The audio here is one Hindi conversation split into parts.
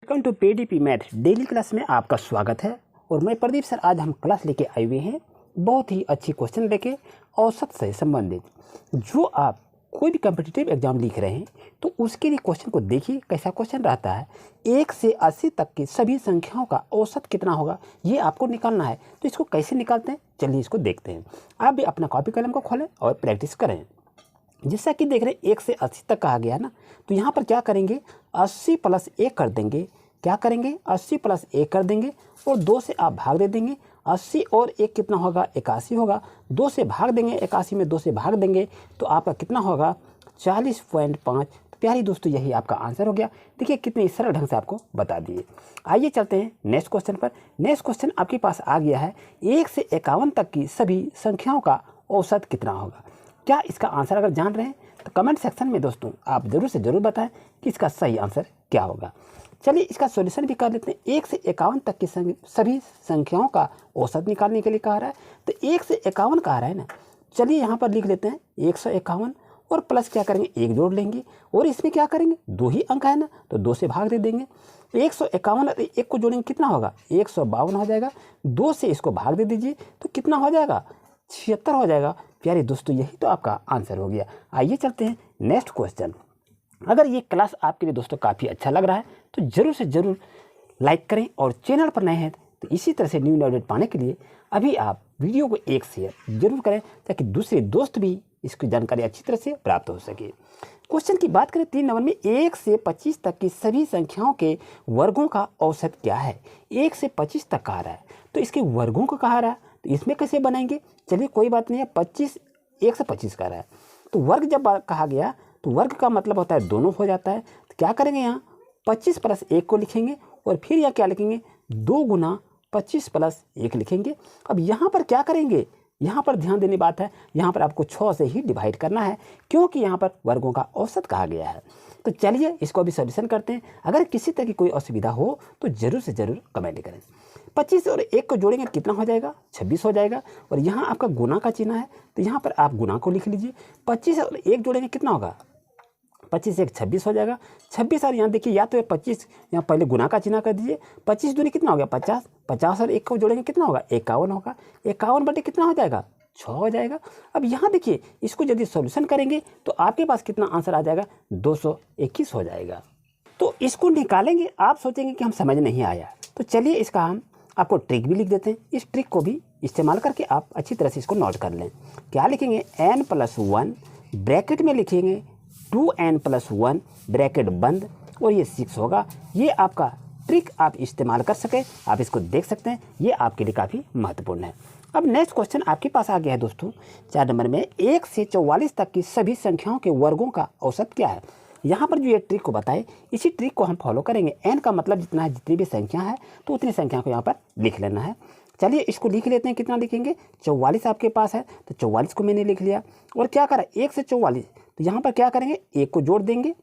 Welcome to PDP math daily class में आपका स्वागत है। और मैं प्रदीप सर आज हम क्लास लेके आए हुए हैं बहुत ही अच्छी क्वेश्चन लेके औसत से संबंधित। जो आप कोई भी कॉम्पिटिटिव एग्जाम लिख रहे हैं तो उसके लिए क्वेश्चन को देखिए कैसा क्वेश्चन रहता है। 1 से 80 तक की सभी संख्याओं का औसत कितना होगा ये आपको निकालना है। तो इसको कैसे निकालते हैं चलिए इसको देखते हैं। आप भी अपना कॉपी कलम को खोलें और प्रैक्टिस करें। जैसा कि देख रहे हैं 1 से 80 तक कहा गया ना, तो यहाँ पर क्या करेंगे 80 प्लस 1 कर देंगे। क्या करेंगे 80 प्लस 1 कर देंगे और 2 से आप भाग दे देंगे। 80 और 1 कितना होगा 81 होगा। 2 से भाग देंगे 81 में 2 से भाग देंगे तो आपका कितना होगा 40.5। तो प्यारी दोस्तों यही आपका आंसर हो गया। देखिए कितने सरल ढंग से आपको बता दिए। आइए चलते हैं नेक्स्ट क्वेश्चन पर। नेक्स्ट क्वेश्चन आपके पास आ गया है 1 से 51 तक की सभी संख्याओं का औसत कितना होगा। क्या इसका आंसर अगर जान रहे हैं तो कमेंट सेक्शन में दोस्तों आप ज़रूर से ज़रूर बताएं कि इसका सही आंसर क्या होगा। चलिए इसका सॉल्यूशन भी कर लेते हैं। 1 से 51 तक की सभी संख्याओं का औसत निकालने के लिए कहा रहा है। तो 1 से 51 कहा रहा है ना, चलिए यहाँ पर लिख लेते हैं 151 और प्लस क्या करेंगे 1 जोड़ लेंगे और इसमें क्या करेंगे 2 ही अंक है ना तो 2 से भाग दे देंगे। 151 और 1 को जोड़ेंगे कितना होगा 152 हो जाएगा। 2 से इसको भाग दे दीजिए तो कितना हो जाएगा 76 हो जाएगा। प्यारे दोस्तों यही तो आपका आंसर हो गया। आइए चलते हैं नेक्स्ट क्वेश्चन। अगर ये क्लास आपके लिए दोस्तों काफ़ी अच्छा लग रहा है तो ज़रूर से ज़रूर लाइक करें और चैनल पर नए हैं तो इसी तरह से न्यू अपडेट पाने के लिए अभी आप वीडियो को एक शेयर जरूर करें ताकि दूसरे दोस्त भी इसकी जानकारी अच्छी तरह से प्राप्त हो सके। क्वेश्चन की बात करें 3 नंबर में 1 से 25 तक की सभी संख्याओं के वर्गों का औसत क्या है। 1 से 25 तक कहा रहा है तो इसके वर्गों को कहा रहा है तो इसमें कैसे बनाएंगे। चलिए कोई बात नहीं है 25 1 से 25 का रहा है तो वर्ग जब कहा गया तो वर्ग का मतलब होता है दोनों हो जाता है। तो क्या करेंगे यहाँ 25 प्लस 1 को लिखेंगे और फिर यहाँ क्या लिखेंगे 2 गुना 25 प्लस 1 लिखेंगे। अब यहाँ पर क्या करेंगे, यहाँ पर ध्यान देने बात है, यहाँ पर आपको 6 से ही डिवाइड करना है क्योंकि यहाँ पर वर्गों का औसत कहा गया है। तो चलिए इसको अभी सॉल्यूशन करते हैं। अगर किसी तरह की कोई असुविधा हो तो ज़रूर से ज़रूर कमेंट करें। 25 और 1 को जोड़ेंगे कितना हो जाएगा 26 हो जाएगा और यहाँ आपका गुना का चिन्ह है तो यहाँ पर आप गुना को लिख लीजिए। 25 और 1 जोड़ेंगे कितना होगा 25 1 26 हो जाएगा। 26 और यहाँ देखिए या तो 25 यहाँ पहले गुना का चिन्ह कर दीजिए। 25 दूनी कितना हो गया 50। 50 और 1 को जोड़ेंगे कितना होगा 51 होगा। 51 बटे कितना हो जाएगा 6 हो जाएगा। अब यहाँ देखिए इसको यदि सॉल्यूशन करेंगे तो आपके पास कितना आंसर आ जाएगा 221 हो जाएगा। तो इसको निकालेंगे आप सोचेंगे कि हम समझ नहीं आया तो चलिए इसका हम आपको ट्रिक भी लिख देते हैं। इस ट्रिक को भी इस्तेमाल करके आप अच्छी तरह से इसको नोट कर लें। क्या लिखेंगे n+1 ब्रैकेट में लिखेंगे 2n+1 ब्रैकेट बंद और ये 6 होगा। ये आपका ट्रिक आप इस्तेमाल कर सके, आप इसको देख सकते हैं, ये आपके लिए काफ़ी महत्वपूर्ण है। अब नेक्स्ट क्वेश्चन आपके पास आ गया है दोस्तों 4 नंबर में 1 से 44 तक की सभी संख्याओं के वर्गों का औसत क्या है। यहाँ पर जो ये ट्रिक को बताए इसी ट्रिक को हम फॉलो करेंगे। n का मतलब जितना है जितनी भी संख्या है तो उतनी संख्या को यहाँ पर लिख लेना है। चलिए इसको लिख लेते हैं। कितना लिखेंगे 44 आपके पास है तो 44 को मैंने लिख लिया और क्या करा 1 से 44 तो यहाँ पर क्या करेंगे 1 को जोड़ देंगे।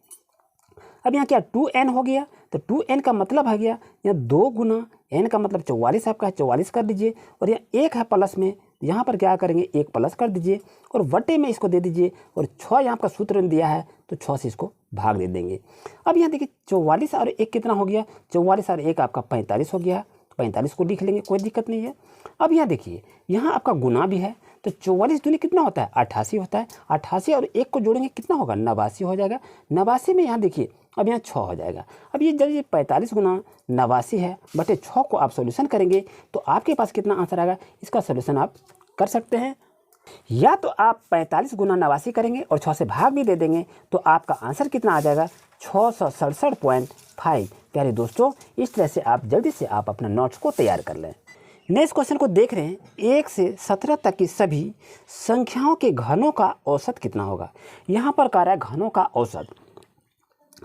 अब यहाँ क्या 2n हो गया तो 2n का मतलब है गया यहाँ 2 गुना n का मतलब 44 आपका है 44 कर दीजिए और यहाँ 1 है प्लस में यहाँ पर क्या करेंगे 1 प्लस कर दीजिए और वटे में इसको दे दीजिए और 6 यहाँ का सूत्र दिया है तो 6 से इसको भाग दे देंगे। अब यहाँ देखिए 44 और 1 कितना हो गया 44 और 1 आपका 45 हो गया। 45 को लिख लेंगे कोई दिक्कत नहीं है। अब यहाँ देखिए यहाँ आपका गुना भी है तो 44 दूनी कितना होता है 88 होता है। 88 और 1 को जोड़ेंगे कितना होगा 89 हो जाएगा। 89 में यहाँ देखिए अब यहाँ 6 हो जाएगा। अब ये जब ये 45 गुना 89 है बटे 6 को आप सॉल्यूशन करेंगे तो आपके पास कितना आंसर आएगा। इसका सॉल्यूशन आप कर सकते हैं या तो आप 45 गुना 89 करेंगे और 6 से भाग भी दे देंगे तो आपका आंसर कितना आ जाएगा 667.5। प्यारे दोस्तों इस तरह से आप जल्दी से आप अपना नोट्स को तैयार कर लें। नेक्स्ट क्वेश्चन को देख रहे हैं 1 से 17 तक की सभी संख्याओं के घनों का औसत कितना होगा। यहाँ पर कह रहा है घनों का औसत।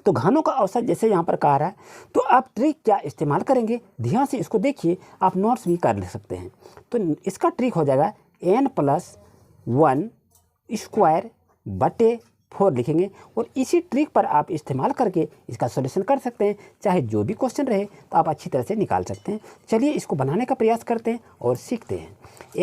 तो घनों का औसत जैसे यहाँ पर कह रहा है तो आप ट्रिक क्या इस्तेमाल करेंगे ध्यान से इसको देखिए, आप नोट्स भी कर सकते हैं। तो इसका ट्रिक हो जाएगा n+1 स्क्वायर बटे 4 लिखेंगे और इसी ट्रिक पर आप इस्तेमाल करके इसका सॉल्यूशन कर सकते हैं। चाहे जो भी क्वेश्चन रहे तो आप अच्छी तरह से निकाल सकते हैं। चलिए इसको बनाने का प्रयास करते हैं और सीखते हैं।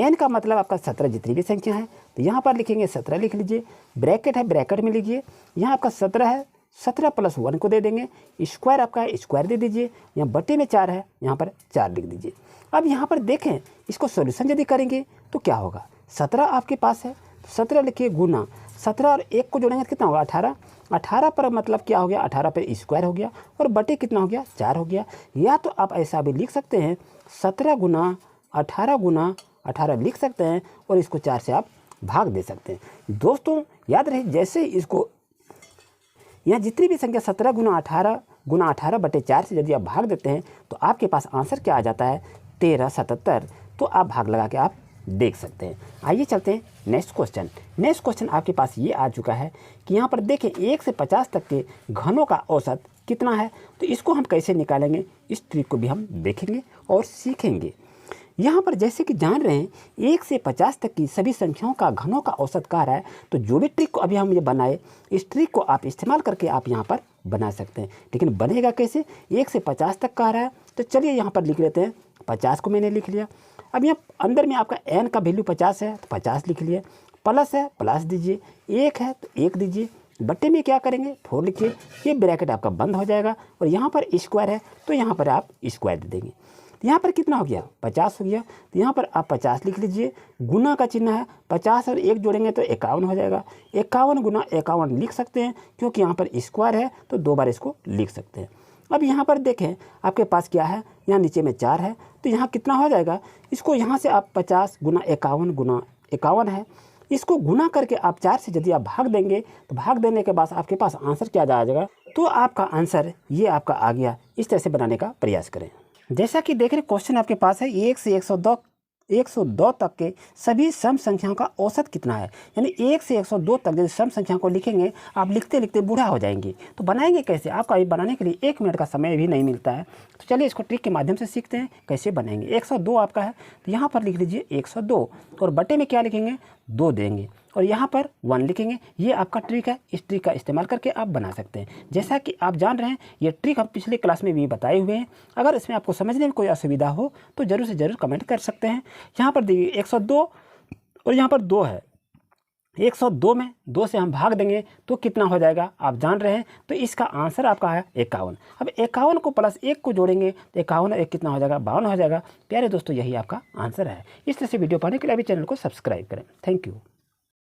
n का मतलब आपका 17 जितनी भी संख्या है तो यहाँ पर लिखेंगे 17 लिख लीजिए। ब्रैकेट है ब्रैकेट में लीजिए। यहाँ आपका 17 है 17 प्लस 1 को दे देंगे, स्क्वायर आपका है, स्क्वायर दे दीजिए, यहाँ बटे में 4 है, यहाँ पर 4 लिख दीजिए। अब यहाँ पर देखें, इसको सॉल्यूशन यदि करेंगे तो क्या होगा, 17 आपके पास है, 17 लिखिए गुना 17 और 1 को जोड़ेंगे तो कितना होगा 18, 18 पर मतलब क्या हो गया, 18 पर स्क्वायर हो गया और बटे कितना हो गया 4 हो गया। या तो आप ऐसा भी लिख सकते हैं 17 गुना 18 लिख सकते हैं और इसको 4 से आप भाग दे सकते हैं। दोस्तों याद रहे, जैसे इसको यहाँ जितनी भी संख्या 17 गुना 18 बटे 4 से यदि आप भाग देते हैं तो आपके पास आंसर क्या आ जाता है 1377। तो आप भाग लगा के आप देख सकते हैं। आइए चलते हैं नेक्स्ट क्वेश्चन। नेक्स्ट क्वेश्चन आपके पास ये आ चुका है कि यहाँ पर देखें 1 से 50 तक के घनों का औसत कितना है। तो इसको हम कैसे निकालेंगे, इस ट्रिक को भी हम देखेंगे और सीखेंगे। यहाँ पर जैसे कि जान रहे हैं 1 से 50 तक की सभी संख्याओं का घनों का औसत कह रहा है, तो जो भी ट्रिक को अभी हम ये बनाए, इस ट्रिक को आप इस्तेमाल करके आप यहाँ पर बना सकते हैं। लेकिन बनेगा कैसे, 1 से 50 तक कह रहा है, तो चलिए यहाँ पर लिख लेते हैं 50 को मैंने लिख लिया। अब यहाँ अंदर में आपका n का वैल्यू 50 है तो 50 लिख लिए, प्लस है प्लस दीजिए, 1 है तो 1 दीजिए, बट्टे में क्या करेंगे 4 लिखिए, ये ब्रैकेट आपका बंद हो जाएगा और यहाँ पर स्क्वायर है तो यहाँ पर आप स्क्वायर दे देंगे। यहाँ पर कितना हो गया 50 हो गया, तो यहाँ पर आप 50 लिख लीजिए, गुना का चिन्ह है, 50 और 1 जोड़ेंगे तो 51 हो जाएगा, 51 गुना 51 लिख सकते हैं क्योंकि यहाँ पर स्क्वायर है तो 2 बार इसको लिख सकते हैं। अब यहाँ पर देखें आपके पास क्या है, यहाँ नीचे में 4 है तो यहाँ कितना हो जाएगा, इसको यहाँ से आप 50 गुना 51 है, इसको गुना करके आप 4 से यदि आप भाग देंगे तो भाग देने के बाद आपके पास आंसर क्या आ जाएगा, तो आपका आंसर ये आपका आ गया। इस तरह से बनाने का प्रयास करें। जैसा कि देख रहे क्वेश्चन आपके पास है 1 से 102 तक के सभी सम संख्याओं का औसत कितना है। यानी 1 से 102 तक जब सम संख्याओं को लिखेंगे आप लिखते लिखते बूढ़ा हो जाएंगे। तो बनाएंगे कैसे, आपका ये बनाने के लिए 1 मिनट का समय भी नहीं मिलता है। तो चलिए इसको ट्रिक के माध्यम से सीखते हैं कैसे बनाएंगे। 102 आपका है तो यहाँ पर लिख लीजिए 102 और बटे में क्या लिखेंगे 2 देंगे और यहाँ पर 1 लिखेंगे। ये आपका ट्रिक है, इस ट्रिक का इस्तेमाल करके आप बना सकते हैं। जैसा कि आप जान रहे हैं ये ट्रिक हम पिछले क्लास में भी बताए हुए हैं। अगर इसमें आपको समझने में कोई असुविधा हो तो ज़रूर से ज़रूर कमेंट कर सकते हैं। यहाँ पर देखिए 102 और यहाँ पर 2 है, 102 में 2 से हम भाग देंगे तो कितना हो जाएगा आप जान रहे हैं। तो इसका आंसर आपका है 51। अब 51 को प्लस 1 को जोड़ेंगे तो 51 1 कितना हो जाएगा 52 हो जाएगा। प्यारे दोस्तों यही आपका आंसर है। इस तरह से वीडियो पाने के लिए अभी चैनल को सब्सक्राइब करें। Thank you.